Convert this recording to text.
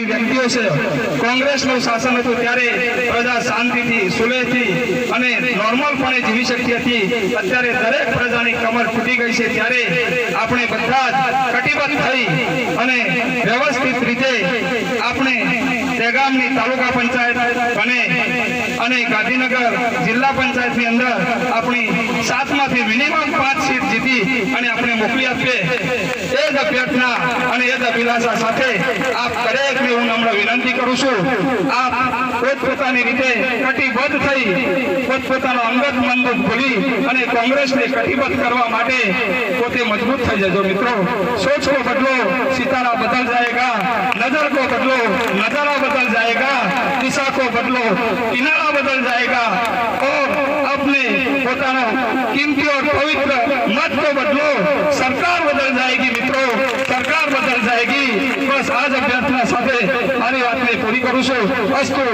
એવી વ્યક્તિઓ છે। કોંગ્રેસનું શાસન હતું ત્યારે પ્રજા શાંતિથી સુલેહથી અને નોર્મલપણે જીવી શકતી હતી। અત્યારે દરેક પ્રજાની કમર તૂટી ગઈ છે ત્યારે આપણે બધા જ કટિબદ્ધ થઈ અને વ્યવસ્થિત રીતે આપણે દહેગામની તાલુકા પંચાયત અને ગાંધીનગર જિલ્લા પંચાયતની અંદર આપણી 7માંથી મિનિમમ 5 સીટ જીતી અને આપણે મોકલી આપીએ એ જ અભ્યર્થના અને એ જ અભિલાષા સાથે આપ દરેકને હું નમ્ર વિનંતી કરું છું, આપ પોતપોતાની રીતે કટિબદ્ધ થઈ પોતપોતાનો અંગત મન ભૂલી અને કોંગ્રેસને કટિબદ્ધ કરવા માટે પોતે મજબૂત થઈ જજો મિત્રો। सोच को बदलो सितारा बदल जाएगा, नजर को बदलो नजारा बदल जाएगा, दिशा को बदलो किनारा बदल जाएगा और अपने પોતાનો कीमती और पवित्र मत को बदलो, सरकार बदल जाएगी मित्रों, सरकार बदल जाएगी। बस आज अभ्यर्थना સાથે મારી વાતને પૂરી કરું છું। અસ્તુ।